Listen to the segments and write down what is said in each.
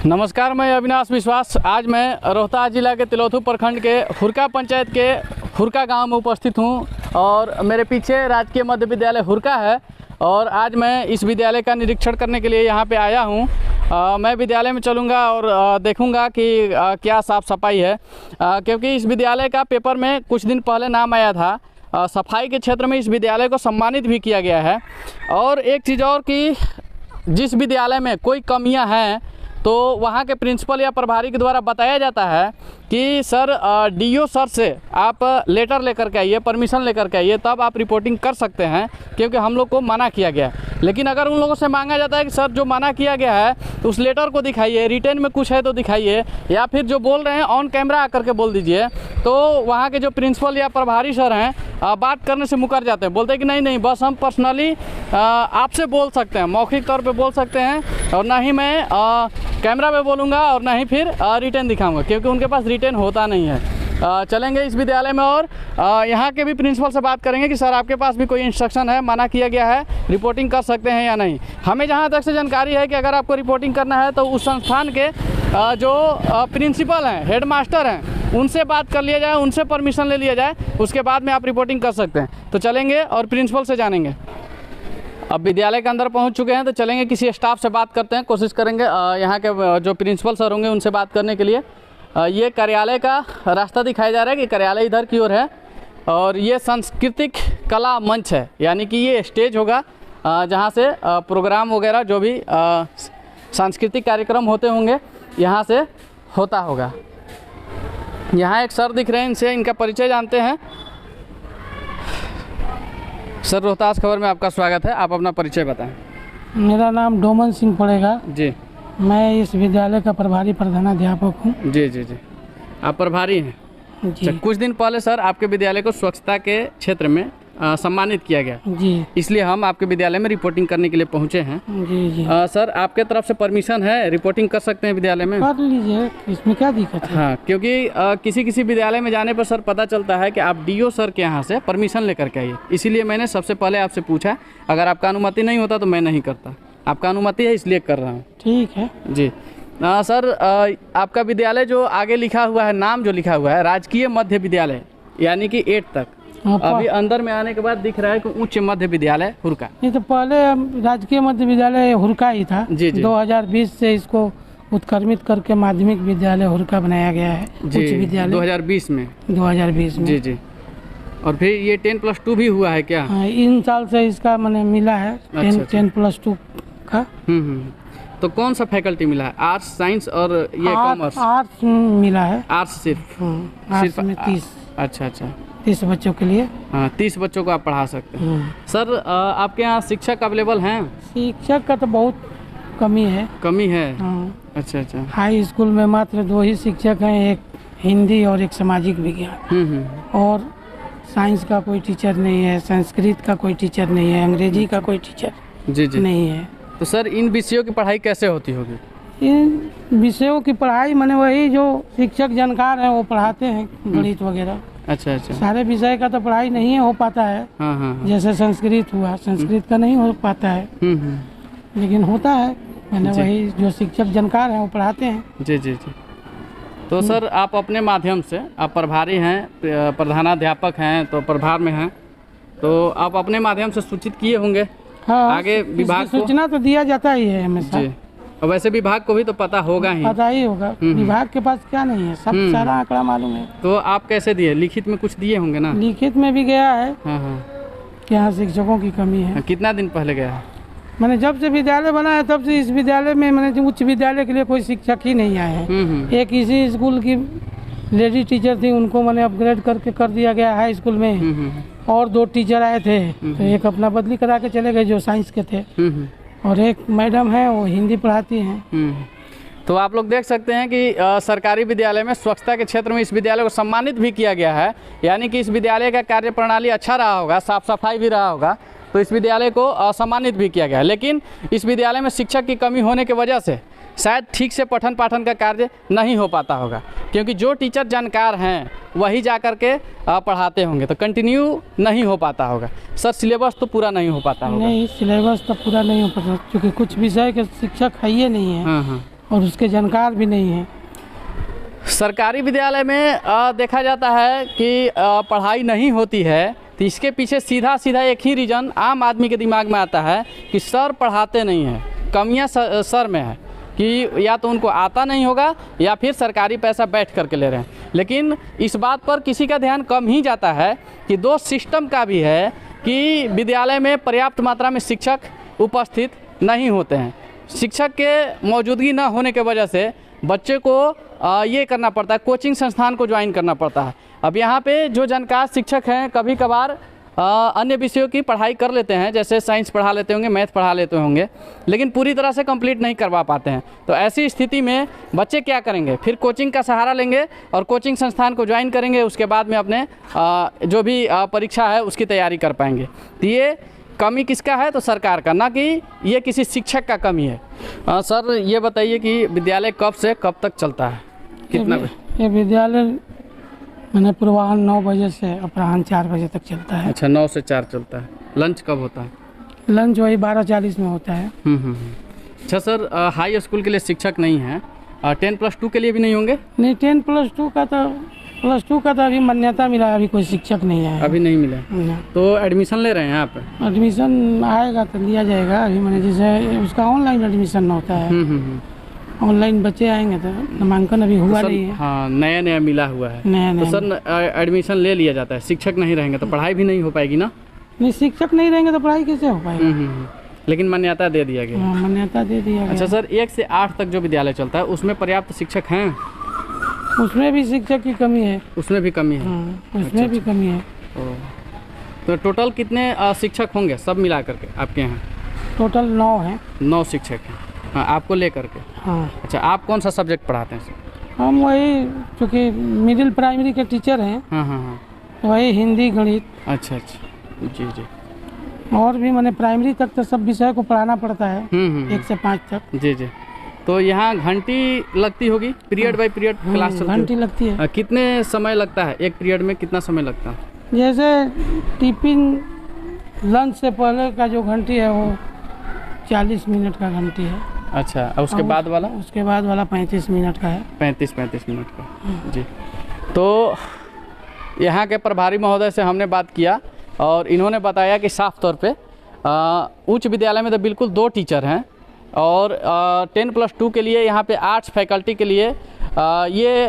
नमस्कार, मैं अविनाश विश्वास। आज मैं रोहतास जिला के तिलौथू प्रखंड के हुरका पंचायत के हुरका गांव में उपस्थित हूं और मेरे पीछे राजकीय मध्य विद्यालय हुरका है और आज मैं इस विद्यालय का निरीक्षण करने के लिए यहां पे आया हूं। मैं विद्यालय में चलूंगा और देखूंगा कि क्या साफ़ सफाई है, क्योंकि इस विद्यालय का पेपर में कुछ दिन पहले नाम आया था। सफाई के क्षेत्र में इस विद्यालय को सम्मानित भी किया गया है। और एक चीज़ और कि जिस विद्यालय में कोई कमियां हैं तो वहाँ के प्रिंसिपल या प्रभारी के द्वारा बताया जाता है कि सर डीओ सर से आप लेटर लेकर के आइए, परमिशन लेकर के आइए, तब आप रिपोर्टिंग कर सकते हैं, क्योंकि हम लोग को मना किया गया है। लेकिन अगर उन लोगों से मांगा जाता है कि सर जो मना किया गया है तो उस लेटर को दिखाइए, रिटर्न में कुछ है तो दिखाइए, या फिर जो बोल रहे हैं ऑन कैमरा आकर के बोल दीजिए, तो वहाँ के जो प्रिंसिपल या प्रभारी सर हैं बात करने से मुकर जाते हैं। बोलते हैं कि नहीं बस हम पर्सनली आपसे बोल सकते हैं, मौखिक तौर पे बोल सकते हैं, और ना ही मैं कैमरा पे बोलूँगा और ना ही फिर रिटर्न दिखाऊंगा, क्योंकि उनके पास रिटर्न होता नहीं है। चलेंगे इस विद्यालय में और यहाँ के भी प्रिंसिपल से बात करेंगे कि सर आपके पास भी कोई इंस्ट्रक्शन है, मना किया गया है, रिपोर्टिंग कर सकते हैं या नहीं। हमें जहाँ तक से जानकारी है कि अगर आपको रिपोर्टिंग करना है तो उस संस्थान के जो प्रिंसिपल हैं, हेड मास्टर हैं, उनसे बात कर लिया जाए, उनसे परमिशन ले लिया जाए, उसके बाद में आप रिपोर्टिंग कर सकते हैं। तो चलेंगे और प्रिंसिपल से जानेंगे। अब विद्यालय के अंदर पहुंच चुके हैं तो चलेंगे किसी स्टाफ से बात करते हैं, कोशिश करेंगे यहाँ के जो प्रिंसिपल सर होंगे उनसे बात करने के लिए। ये कार्यालय का रास्ता दिखाया जा रहा है कि कार्यालय इधर की ओर है और ये सांस्कृतिक कला मंच है, यानी कि ये स्टेज होगा जहाँ से प्रोग्राम वगैरह जो भी सांस्कृतिक कार्यक्रम होते होंगे यहाँ से होता होगा। यहाँ एक सर दिख रहे हैं, इनसे इनका परिचय जानते हैं। सर, रोहतास खबर में आपका स्वागत है। आप अपना परिचय बताएं। मेरा नाम डोमन सिंह पड़ेगा जी। मैं इस विद्यालय का प्रभारी प्रधानाध्यापक हूँ। जी जी जी, आप प्रभारी हैं जी। कुछ दिन पहले सर आपके विद्यालय को स्वच्छता के क्षेत्र में सम्मानित किया गया जी, इसलिए हम आपके विद्यालय में रिपोर्टिंग करने के लिए पहुंचे हैं। जी जी। सर, आपके तरफ से परमिशन है, रिपोर्टिंग कर सकते हैं विद्यालय में? कर लीजिए, इसमें क्या दिक्कत है। हाँ, क्योंकि किसी किसी विद्यालय में जाने पर सर पता चलता है कि आप डीओ सर के यहाँ से परमिशन लेकर के आइए, इसीलिए मैंने सबसे पहले आपसे पूछा। अगर आपका अनुमति नहीं होता तो मैं नहीं करता, आपका अनुमति है इसलिए कर रहा हूँ। ठीक है जी। सर, आपका विद्यालय जो आगे लिखा हुआ है, नाम जो लिखा हुआ है राजकीय मध्य विद्यालय, यानी कि 8 तक, अभी अंदर में आने के बाद दिख रहा है कि उच्च मध्य विद्यालय हुरका। ये तो पहले राजकीय मध्य विद्यालय हुरका ही था। जी जी। 2020 से इसको उत्क्रमित करके माध्यमिक विद्यालय हुरका बनाया गया है। जी, उच्च विद्यालय 2020 में। 2020 में। जी जी। और फिर ये 10+2 भी हुआ है क्या? हाँ, इन साल से इसका मैंने मिला है 10+2 का। तो कौन सा फैकल्टी मिला है? आर्ट्स, साइंस और ये कॉमर्स? आर्ट्स मिला है। आर्ट्स सिर्फ? आर्ट्स में 30। अच्छा अच्छा, 30 बच्चों के लिए। हाँ, 30 बच्चों को आप पढ़ा सकते हैं। सर, आपके यहाँ शिक्षक अवेलेबल हैं? शिक्षक का तो बहुत कमी है। कमी है? हाँ। अच्छा अच्छा। हाई स्कूल में मात्र 2 ही शिक्षक हैं, एक हिंदी और एक सामाजिक विज्ञान। और साइंस का कोई टीचर नहीं है, संस्कृत का कोई टीचर नहीं है, अंग्रेजी का कोई टीचर जी जी नहीं है। तो सर, इन विषयों की पढ़ाई कैसे होती होगी? इन विषयों की पढ़ाई मैंने वही जो शिक्षक जानकार हैं वो पढ़ाते हैं, गणित वगैरह। अच्छा अच्छा। सारे विषय का तो पढ़ाई नहीं हो पाता है। हाँ हाँ। जैसे संस्कृत हुआ, संस्कृत का नहीं हो पाता है, लेकिन होता है। मैंने वही जो शिक्षक जानकार हैं वो पढ़ाते हैं। जी जी जी। तो सर, आप अपने माध्यम से, आप प्रभारी हैं, प्रधानाध्यापक हैं, तो प्रभार में हैं, तो आप अपने माध्यम से सूचित किए होंगे। हाँ, आगे विभाग को सूचना तो दिया जाता ही है हमेशा। जी। और वैसे विभाग को भी तो पता होगा ही। पता ही होगा, विभाग के पास क्या नहीं है, सब सारा आंकड़ा मालूम है। तो आप कैसे दिए? लिखित में कुछ दिए होंगे ना? लिखित में भी गया है। हाँ हाँ। कि यहाँ शिक्षकों की कमी है। कितना दिन पहले गया है? मैंने जब से विद्यालय बना है तब से इस विद्यालय में मैंने उच्च विद्यालय के लिए कोई शिक्षक ही नहीं आए हैं। एक इसी स्कूल की लेडी टीचर थी, उनको मैंने अपग्रेड करके कर दिया गया हाई स्कूल में। और 2 टीचर आए थे, तो एक अपना बदली करा के चले गए जो साइंस के थे, और एक मैडम है वो हिंदी पढ़ाती हैं। तो आप लोग देख सकते हैं कि सरकारी विद्यालय में स्वच्छता के क्षेत्र में इस विद्यालय को सम्मानित भी किया गया है, यानी कि इस विद्यालय का कार्य प्रणाली अच्छा रहा होगा, साफ सफाई भी रहा होगा, तो इस विद्यालय को सम्मानित भी किया गया है। लेकिन इस विद्यालय में शिक्षक की कमी होने की वजह से शायद ठीक से पठन पाठन का कार्य नहीं हो पाता होगा, क्योंकि जो टीचर जानकार हैं वही जा कर के पढ़ाते होंगे, तो कंटिन्यू नहीं हो पाता होगा। सर, सिलेबस तो पूरा नहीं हो पाता होगा? नहीं, सिलेबस तो पूरा नहीं हो पाता, क्योंकि कुछ विषय के शिक्षक है ही नहीं है। और उसके जानकार भी नहीं हैं। सरकारी विद्यालय में देखा जाता है कि पढ़ाई नहीं होती है, तो इसके पीछे सीधा सीधा एक ही रीज़न आम आदमी के दिमाग में आता है कि सर पढ़ाते नहीं हैं, कमियां सर में है कि या तो उनको आता नहीं होगा या फिर सरकारी पैसा बैठ करके ले रहे हैं। लेकिन इस बात पर किसी का ध्यान कम ही जाता है कि दोष सिस्टम का भी है कि विद्यालय में पर्याप्त मात्रा में शिक्षक उपस्थित नहीं होते हैं। शिक्षक के मौजूदगी न होने के वजह से बच्चे को ये करना पड़ता है, कोचिंग संस्थान को ज्वाइन करना पड़ता है। अब यहाँ पे जो जानकार शिक्षक हैं कभी कभार अन्य विषयों की पढ़ाई कर लेते हैं, जैसे साइंस पढ़ा लेते होंगे, मैथ पढ़ा लेते होंगे, लेकिन पूरी तरह से कंप्लीट नहीं करवा पाते हैं। तो ऐसी स्थिति में बच्चे क्या करेंगे, फिर कोचिंग का सहारा लेंगे और कोचिंग संस्थान को ज्वाइन करेंगे, उसके बाद में अपने जो भी परीक्षा है उसकी तैयारी कर पाएंगे। तो ये कमी किसका है, तो सरकार का, ना कि ये किसी शिक्षक का कमी है। सर ये बताइए कि विद्यालय कब से कब तक चलता है, कितना? ये विद्यालय मैंने पूर्वाह्न 9 बजे से अपराह्न 4 बजे तक चलता है। अच्छा, 9 से 4 चलता है। लंच कब होता है? लंच वही 12:40 में होता है। अच्छा सर, हाई स्कूल के लिए शिक्षक नहीं है, 10+2 के लिए भी नहीं होंगे? नहीं, 10+2 का तो अभी मान्यता मिला है, अभी कोई शिक्षक नहीं है, अभी नहीं मिला। तो एडमिशन ले रहे हैं यहाँ पे? एडमिशन आएगा तो लिया जाएगा। अभी मैंने जैसे उसका ऑनलाइन एडमिशन होता है, ऑनलाइन बच्चे आएंगे तो नामांकन अभी हुआ नहीं है। हाँ, नया मिला हुआ है। नया तो सर एडमिशन ले लिया जाता है, शिक्षक नहीं रहेंगे तो पढ़ाई भी नहीं हो पाएगी ना? नहीं, शिक्षक नहीं रहेंगे तो पढ़ाई कैसे हो पाएगी? लेकिन मान्यता दे दिया गया। मान्यता दे दिया गया। अच्छा सर, 1 से 8 तक जो विद्यालय चलता है उसमें पर्याप्त शिक्षक हैं? उसमें भी शिक्षक की कमी है। उसमें भी कमी है? उसमें भी कमी है। तो टोटल कितने शिक्षक होंगे सब मिला करके आपके यहाँ? टोटल 9 हैं। 9 शिक्षक हैं। हाँ, आपको ले करके? हाँ। अच्छा, आप कौन सा सब्जेक्ट पढ़ाते हैं सर? हम वही, चूँकि मिडिल प्राइमरी के टीचर हैं। हाँ, वही हिंदी, गणित। अच्छा, जी। और भी मैंने प्राइमरी तक तो सब विषय को पढ़ाना पड़ता है, 1 से 5 तक। जी। तो यहाँ घंटी लगती होगी, पीरियड बाय पीरियड क्लास चलती है? घंटी लगती है। कितने समय लगता है एक पीरियड में, कितना समय लगता है? जैसे टिफिन लंच से पहले का जो घंटी है वो 40 मिनट का घंटी है। अच्छा, और उसके बाद वाला? उसके बाद वाला 35 मिनट का है। 35 मिनट का। जी। तो यहाँ के प्रभारी महोदय से हमने बात किया और इन्होंने बताया कि साफ तौर पे उच्च विद्यालय में तो बिल्कुल 2 टीचर हैं और 10+2 के लिए यहाँ पे आर्ट्स फैकल्टी के लिए ये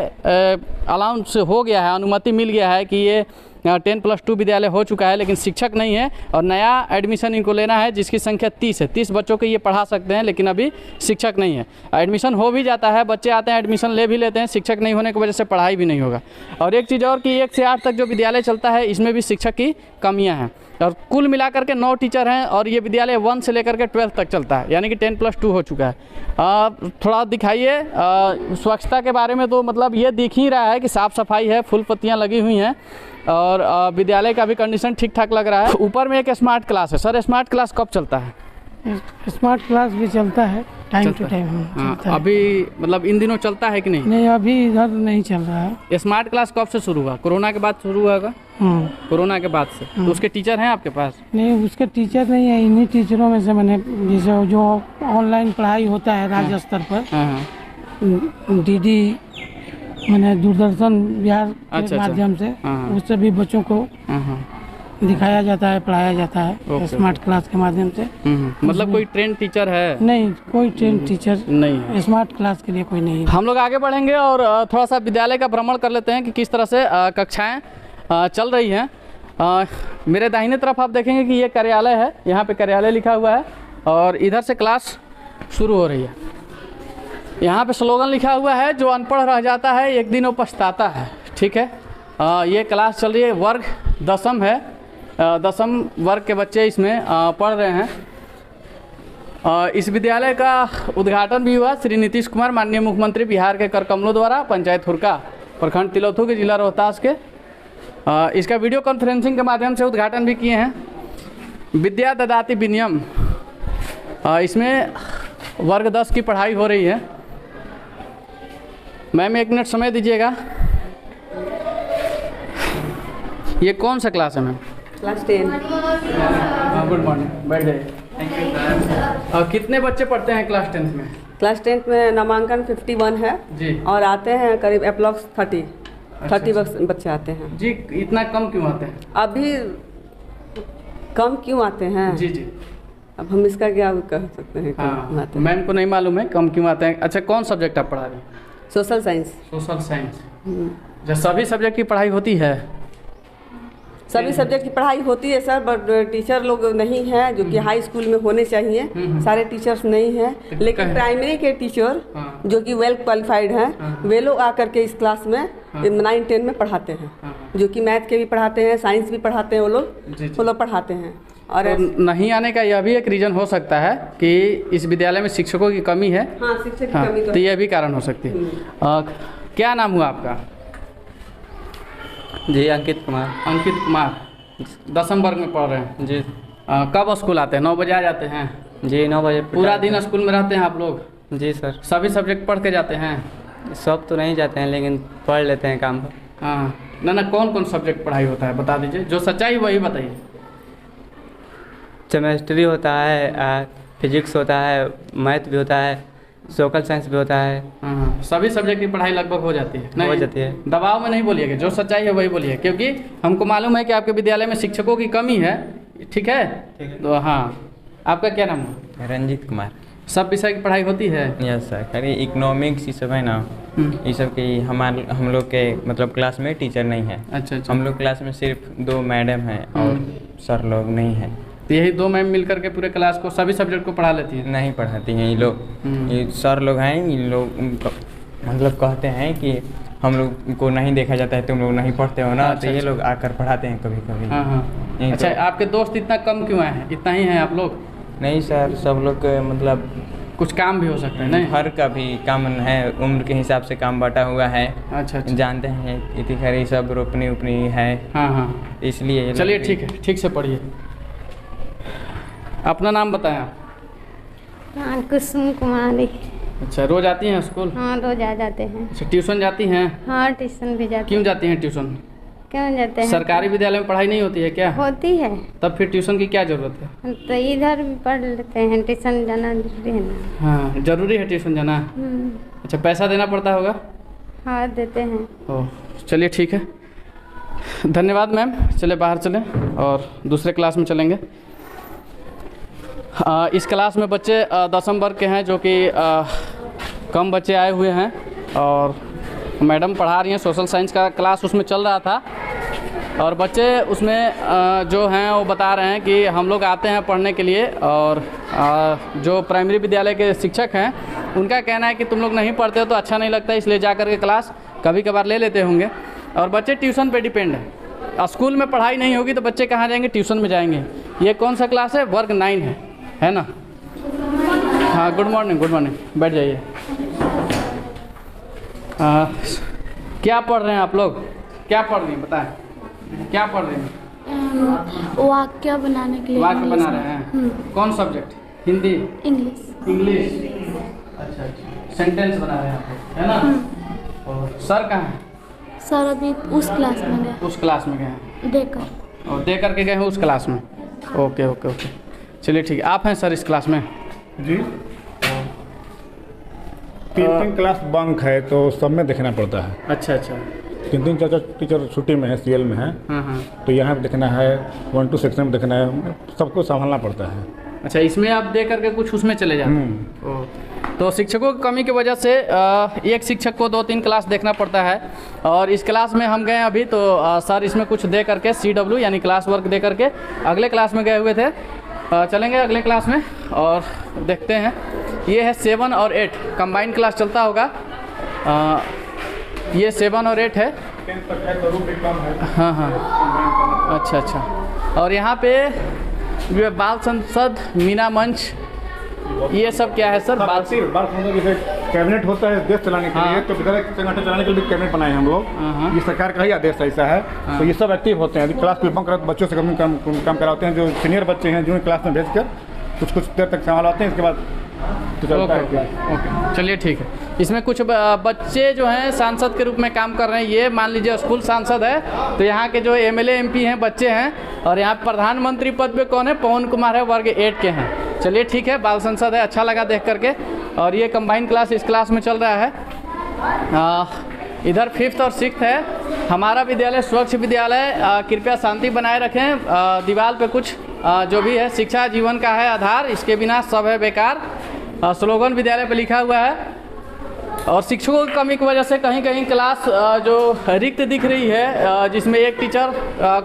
अलाउंस हो गया है, अनुमति मिल गया है कि ये 10+2 विद्यालय हो चुका है, लेकिन शिक्षक नहीं है और नया एडमिशन इनको लेना है जिसकी संख्या 30 है। 30 बच्चों को ये पढ़ा सकते हैं, लेकिन अभी शिक्षक नहीं है। एडमिशन हो भी जाता है, बच्चे आते हैं एडमिशन ले भी लेते हैं, शिक्षक नहीं होने की वजह से पढ़ाई भी नहीं होगा। और एक चीज़ और कि 1 से 8 तक जो विद्यालय चलता है इसमें भी शिक्षक की कमियाँ हैं और कुल मिलाकर के 9 टीचर हैं और ये विद्यालय 1 से लेकर के 12 तक चलता है, यानी कि 10+2 हो चुका है। थोड़ा दिखाइए स्वच्छता के बारे में। तो मतलब ये दिख ही रहा है कि साफ़ सफाई है, फूल पत्तियाँ लगी हुई हैं और विद्यालय का भी कंडीशन ठीक ठाक लग रहा है। ऊपर में एक स्मार्ट क्लास है। सर, स्मार्ट क्लास कब चलता है? स्मार्ट क्लास भी चलता है टाइम टू टाइम। अभी मतलब इन दिनों चलता है कि नहीं? नहीं, अभी इधर नहीं चल रहा है। स्मार्ट क्लास कब से शुरू हुआ? कोरोना के बाद शुरू हुआ होगा? कोरोना के बाद से। तो उसके टीचर हैं आपके पास? नहीं, उसके टीचर नहीं है। इन्हीं टीचरों में से मैंने, जैसे जो ऑनलाइन पढ़ाई होता है राज्य स्तर पर, डीडी मैंने दूरदर्शन बिहार के माध्यम से, उससे भी बच्चों को दिखाया जाता है, पढ़ाया जाता है स्मार्ट क्लास के माध्यम से। मतलब कोई ट्रेन टीचर है? नहीं, कोई ट्रेन टीचर नहीं है स्मार्ट क्लास के लिए, कोई नहीं है। हम लोग आगे बढ़ेंगे और थोड़ा सा विद्यालय का भ्रमण कर लेते हैं कि किस तरह से कक्षाएं चल रही हैं। मेरे दाहिने तरफ आप देखेंगे कि ये कार्यालय है, यहाँ पे कार्यालय लिखा हुआ है और इधर से क्लास शुरू हो रही है। यहाँ पे स्लोगन लिखा हुआ है, जो अनपढ़ रह जाता है एक दिन वो पछताता है। ठीक है, ये क्लास चल रही है, वर्ग 10वीं है, 10वीं वर्ग के बच्चे इसमें पढ़ रहे हैं। इस विद्यालय का उद्घाटन भी हुआ श्री नीतीश कुमार, माननीय मुख्यमंत्री बिहार के कर कमलों द्वारा, पंचायत हुरका, प्रखंड तिलौथू के, जिला रोहतास के। इसका वीडियो कॉन्फ्रेंसिंग के माध्यम से उद्घाटन भी किए हैं। विद्या ददाति विनियम, इसमें वर्ग 10 की पढ़ाई हो रही है। मैम 1 मिनट समय दीजिएगा। ये कौन सा क्लास है मैम? क्लास 10। गुड मॉर्निंग, बैठ जाइए। Thank you. कितने बच्चे पढ़ते हैं क्लास 10 में? क्लास 10th में नामांकन 51 है जी। और आते हैं करीब अप्रोक्स 30 बच्चे आते हैं। जी, इतना कम क्यों आते हैं? अभी कम क्यों आते हैं? जी जी। अब हम इसका क्या कह सकते हैं? हाँ, मैम को नहीं मालूम है कम क्यों आते हैं। अच्छा, कौन सब्जेक्ट आप पढ़ा रहे हैं? Social science. Social science. जो सभी सब्जेक्ट की पढ़ाई होती है? सभी सब्जेक्ट की पढ़ाई होती है सर, बट टीचर लोग नहीं हैं जो कि हाई स्कूल में होने चाहिए। सारे टीचर्स नहीं हैं, लेकिन प्राइमरी के टीचर जो कि वेल क्वालिफाइड हैं वे लोग आकर के इस क्लास में 9-10 में पढ़ाते हैं, जो कि मैथ के भी पढ़ाते हैं, साइंस भी पढ़ाते हैं। वो लोग पढ़ाते हैं। और तो नहीं आने का यह भी एक रीज़न हो सकता है कि इस विद्यालय में शिक्षकों की कमी है। हाँ, शिक्षक की हाँ, कमी तो यह भी कारण हो सकती है। क्या नाम हुआ आपका? जी, अंकित कुमार। अंकित कुमार, 10वीं वर्ग में पढ़ रहे हैं जी। कब स्कूल आते हैं? 9 बजे आ जाते हैं? जी, 9 बजे। पूरा दिन स्कूल में रहते हैं आप लोग? जी सर। सभी सब्जेक्ट पढ़ के जाते हैं? सब तो नहीं जाते हैं, लेकिन पढ़ लेते हैं काम पर। हाँ, ना कौन कौन सब्जेक्ट पढ़ाई होता है बता दीजिए, जो सच्चाई वही बताइए। केमिस्ट्री होता है, फिजिक्स होता है, मैथ भी होता है, सोशल साइंस भी होता है। हाँ, सभी सब्जेक्ट की पढ़ाई लगभग हो जाती है? हो जाती है। दबाव में नहीं बोलिएगा, जो सच्चाई है वही बोलिए, क्योंकि हमको मालूम है कि आपके विद्यालय में शिक्षकों की कमी है। ठीक है? तो हाँ, आपका क्या नाम है? रंजीत कुमार। सब विषय की पढ़ाई होती है? Yes sir. खाली इकोनॉमिक्स ये सब है ना, ये सब की हम लोग के मतलब क्लास में टीचर नहीं है। अच्छा। हम लोग क्लास में सिर्फ 2 मैडम हैं और सर लोग नहीं हैं। तो यही 2 मैम मिल करके पूरे क्लास को, सभी सब्जेक्ट को पढ़ा लेती हैं? नहीं पढ़ाती हैं ये लोग। ये सर लोग हैं, इन लोग मतलब कहते हैं कि हम लोग को नहीं देखा जाता है, तुम लोग नहीं पढ़ते हो ना। अच्छा, तो ये लोग आकर पढ़ाते हैं कभी कभी। हाँ। अच्छा, आपके दोस्त इतना कम क्यों आए हैं? इतना ही हैं आप लोग? नहीं सर, सब लोग मतलब कुछ काम भी हो सकता है? नहीं, हर का भी काम है, उम्र के हिसाब से काम बांटा हुआ है। अच्छा। जानते हैं इतनी खरी सब रोपनी उपनी है। हाँ। इसलिए चलिए ठीक है, ठीक से पढ़िए। अपना नाम बताएं आप। हाँ, कुसुम कुमारी। अच्छा, रोज आती हैं स्कूल? हाँ, रोज आ जाते हैं। अच्छा, ट्यूशन जाती हैं? हाँ, ट्यूशन भी जाते क्यों जाती हैं ट्यूशन? क्यों जाते हैं? सरकारी विद्यालय में पढ़ाई नहीं होती है क्या? होती है। तब फिर ट्यूशन की क्या जरूरत है? तो इधर भी पढ़ लेते हैं, ट्यूशन जाना जरूरी है ना। हाँ, जरूरी है ट्यूशन जाना। अच्छा, पैसा देना पड़ता होगा? हाँ, देते हैं। ओह, चलिए ठीक है, धन्यवाद मैम। चले बाहर चलें और दूसरे क्लास में चलेंगे। इस क्लास में बच्चे 10वीं वर्ग के हैं, जो कि कम बच्चे आए हुए हैं और मैडम पढ़ा रही हैं। सोशल साइंस का क्लास उसमें चल रहा था और बच्चे उसमें जो हैं वो बता रहे हैं कि हम लोग आते हैं पढ़ने के लिए, और जो प्राइमरी विद्यालय के शिक्षक हैं उनका कहना है कि तुम लोग नहीं पढ़ते हो तो अच्छा नहीं लगता, इसलिए जा कर के क्लास कभी कभार ले लेते होंगे। और बच्चे ट्यूशन पे डिपेंड है। स्कूल में पढ़ाई नहीं होगी तो बच्चे कहाँ जाएंगे? ट्यूशन में जाएंगे। ये कौन सा क्लास है? वर्ग 9 है ना? हाँ, गुड मॉर्निंग, गुड मॉर्निंग, बैठ जाइए। क्या पढ़ रहे हैं आप लोग? क्या पढ़ रही हैं बताएं, क्या पढ़ रही हैं? वाक्य बनाने के लिए। वाक्य बना रहे हैं? कौन सब्जेक्ट? हिंदी? इंग्लिश। अच्छा, सेंटेंस बना रहे हैं आप लोग, है ना? और सर कहाँ हैं? सर अभी उस क्लास में गए। उस क्लास में गए हैं? देकर। और दे करके गए हैं उस क्लास में? ओके। चलिए ठीक है, आप हैं सर इस क्लास में? जी। 3 क्लास बंक है तो सब में देखना पड़ता है। अच्छा। 3 टीचर छुट्टी में है, सीएल में है। हाँ। तो यहाँ पे देखना है, 1-2 सेक्शन में देखना है, सबको संभालना पड़ता है। अच्छा, इसमें आप दे करके कुछ उसमें चले जाते हैं? तो शिक्षकों की कमी की वजह से एक शिक्षक को 2-3 क्लास देखना पड़ता है। और इस क्लास में हम गए अभी तो सर इसमें कुछ दे करके CW यानी क्लास वर्क दे करके अगले क्लास में गए हुए थे। चलेंगे अगले क्लास में और देखते हैं। ये है 7 और 8 कंबाइंड क्लास चलता होगा। ये 7 और 8 है। हाँ। अच्छा। और यहाँ पे बाल संसद, मीना मंच, ये सब क्या है सर? बाल संसद जैसे कैबिनेट होता है देश चलाने के लिए, तो विद्यालय संगठन चलाने के लिए कैबिनेट बनाए हैं हम लोग। ये सरकार का ही आदेश ऐसा है। तो ये सब एक्टिव होते हैं। क्लास पे बंक करते बच्चों से काम कराते हैं। जो सीनियर बच्चे हैं जो क्लास में भेजकर कुछ देर तक संभालते हैं, इसके बाद तो चलता है क्लास। ओके, चलिए ठीक है। इसमें कुछ बच्चे जो हैं सांसद के रूप में काम कर रहे हैं। ये मान लीजिए स्कूल सांसद है, तो यहाँ के जो MLA MP हैं बच्चे हैं। और यहाँ प्रधानमंत्री पद पे कौन है? पवन कुमार है, वर्ग 8 के हैं। चलिए ठीक है, बाल संसद है, अच्छा लगा देख करके। और ये कंबाइंड क्लास इस क्लास में चल रहा है। इधर 5th और 6th है। हमारा विद्यालय स्वच्छ विद्यालय, कृपया शांति बनाए रखें। दीवार पे कुछ जो भी है, शिक्षा जीवन का है आधार, इसके बिना सब है बेकार, स्लोगन विद्यालय पे लिखा हुआ है। और शिक्षकों की कमी की वजह से कहीं कहीं क्लास जो रिक्त दिख रही है, जिसमें एक टीचर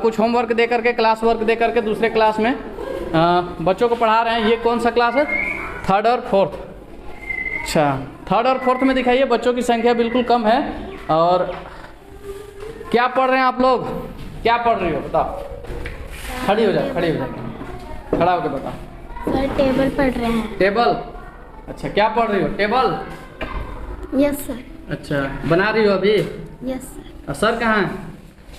कुछ होमवर्क दे करके, क्लास वर्क दे करके दूसरे क्लास में बच्चों को पढ़ा रहे हैं। ये कौन सा क्लास है? 3rd और 4th। अच्छा, 3rd और 4th में दिखाइए, बच्चों की संख्या बिल्कुल कम है। और क्या पढ़ रहे हैं आप लोग? क्या पढ़ रही हो बताओ? खड़ी हो जाए, खड़ी हो जाए, खड़ा होकर बताओ। सर टेबल पढ़ रहे हैं। टेबल? अच्छा, क्या पढ़ रही हो? टेबल? Yes sir. अच्छा, बना रही हो अभी? Yes sir. सर कहाँ हैं?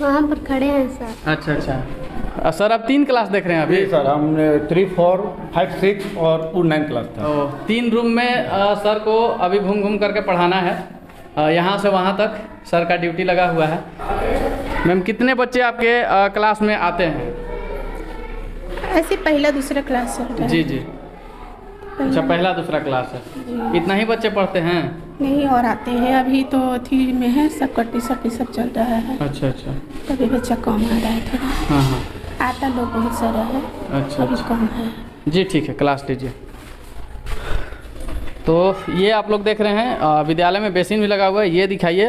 वहाँ पर खड़े हैं सर। अच्छा अच्छा। सर अब 3 क्लास देख रहे हैं अभी? सर हमने 3, 4, 5, 6 और 9 क्लास था। 3 रूम में सर को अभी घूम घूम करके पढ़ाना है। यहाँ से वहाँ तक सर का ड्यूटी लगा हुआ है। मैम, कितने बच्चे आपके क्लास में आते हैं? ऐसे पहला दूसरा क्लास चल रहा है। जी जी। अच्छा, पहला दूसरा क्लास है। इतना ही बच्चे पढ़ते हैं? नहीं, और आते हैं। अभी तो 3 में है, सब कट्टी सब चल रहा है। अच्छा अच्छा। कभी बच्चा कम आ रहा है थोड़ा। हाँ हाँ। आता लोग बहुत सारा है। अच्छा अभी अच्छा। कम है। जी ठीक है, क्लास लीजिए। तो ये आप लोग देख रहे हैं विद्यालय में बेसिन भी लगा हुआ है। ये दिखाइए,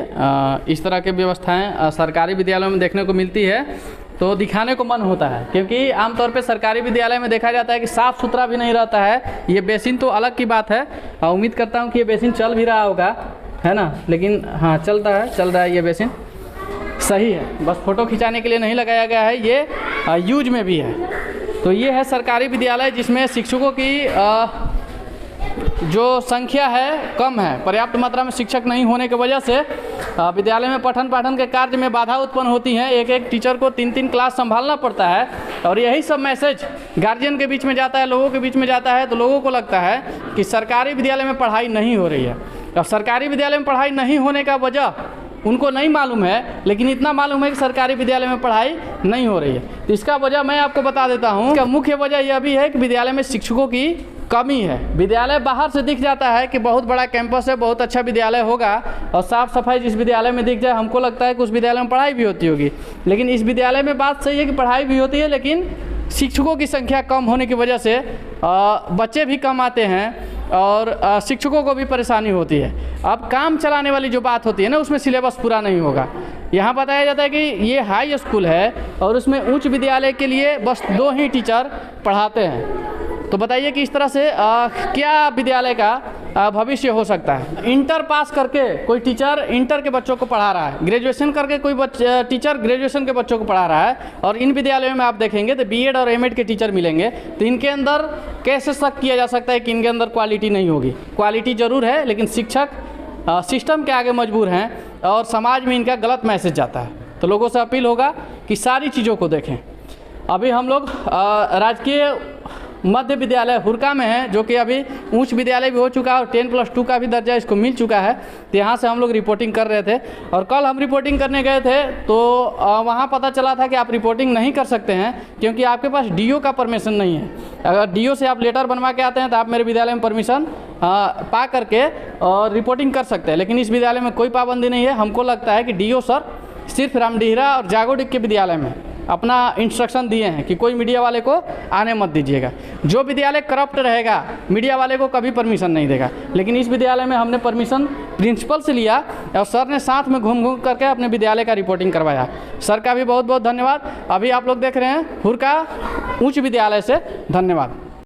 इस तरह की व्यवस्थाएं सरकारी विद्यालयों में देखने को मिलती है, तो दिखाने को मन होता है, क्योंकि आमतौर पे सरकारी विद्यालय में देखा जाता है कि साफ़ सुथरा भी नहीं रहता है। ये बेसिन तो अलग की बात है, उम्मीद करता हूँ कि ये बेसिन चल भी रहा होगा, है ना? लेकिन हाँ, चल रहा है ये बेसिन, सही है। बस फ़ोटो खिंचाने के लिए नहीं लगाया गया है, ये यूज में भी है। तो ये है सरकारी विद्यालय, जिसमें शिक्षकों की जो संख्या है कम है। पर्याप्त मात्रा में शिक्षक नहीं होने की वजह से विद्यालय में पठन पाठन के कार्य में बाधा उत्पन्न होती है। एक एक टीचर को 3-3 क्लास संभालना पड़ता है, और यही सब मैसेज गार्जियन के बीच में जाता है, लोगों के बीच में जाता है। तो लोगों को लगता है कि सरकारी विद्यालय में पढ़ाई नहीं हो रही है। अब सरकारी विद्यालय में पढ़ाई नहीं होने का वजह उनको नहीं मालूम है, लेकिन इतना मालूम है कि सरकारी विद्यालय में पढ़ाई नहीं हो रही है। तो इसका वजह मैं आपको बता देता हूँ। इसका मुख्य वजह यह भी है कि विद्यालय में शिक्षकों की कमी है। विद्यालय बाहर से दिख जाता है कि बहुत बड़ा कैंपस है, बहुत अच्छा विद्यालय होगा, और साफ़ सफाई जिस विद्यालय में दिख जाए, हमको लगता है कि उस विद्यालय में पढ़ाई भी होती होगी। लेकिन इस विद्यालय में बात सही है कि पढ़ाई भी होती है, लेकिन शिक्षकों की संख्या कम होने की वजह से बच्चे भी कम आते हैं, और शिक्षकों को भी परेशानी होती है। अब काम चलाने वाली जो बात होती है ना, उसमें सिलेबस पूरा नहीं होगा। यहाँ बताया जाता है कि ये हाई स्कूल है, और उसमें उच्च विद्यालय के लिए बस 2 ही टीचर पढ़ाते हैं। तो बताइए कि इस तरह से क्या विद्यालय का भविष्य हो सकता है? इंटर पास करके कोई टीचर इंटर के बच्चों को पढ़ा रहा है, ग्रेजुएशन करके कोई टीचर ग्रेजुएशन के बच्चों को पढ़ा रहा है, और इन विद्यालयों में आप देखेंगे तो बीएड और एमएड के टीचर मिलेंगे। तो इनके अंदर कैसे शक किया जा सकता है कि इनके अंदर क्वालिटी नहीं होगी? क्वालिटी ज़रूर है, लेकिन शिक्षक सिस्टम के आगे मजबूर हैं, और समाज में इनका गलत मैसेज जाता है। तो लोगों से अपील होगा कि सारी चीज़ों को देखें। अभी हम लोग राजकीय मध्य विद्यालय हुरका में है, जो कि अभी उच्च विद्यालय भी हो चुका है, और 10+2 का भी दर्जा इसको मिल चुका है। तो यहाँ से हम लोग रिपोर्टिंग कर रहे थे, और कल हम रिपोर्टिंग करने गए थे तो वहाँ पता चला था कि आप रिपोर्टिंग नहीं कर सकते हैं, क्योंकि आपके पास डीओ का परमिशन नहीं है। अगर डीओ से आप लेटर बनवा के आते हैं तो आप मेरे विद्यालय में परमिशन पा करके और रिपोर्टिंग कर सकते हैं, लेकिन इस विद्यालय में कोई पाबंदी नहीं है। हमको लगता है कि डीओ सर सिर्फ रामडीहरा और जागोडिक के विद्यालय में अपना इंस्ट्रक्शन दिए हैं कि कोई मीडिया वाले को आने मत दीजिएगा। जो विद्यालय करप्ट रहेगा, मीडिया वाले को कभी परमिशन नहीं देगा। लेकिन इस विद्यालय में हमने परमिशन प्रिंसिपल से लिया, और सर ने साथ में घूम घूम करके अपने विद्यालय का रिपोर्टिंग करवाया। सर का भी बहुत बहुत धन्यवाद। अभी आप लोग देख रहे हैं हुरका उच्च विद्यालय से। धन्यवाद।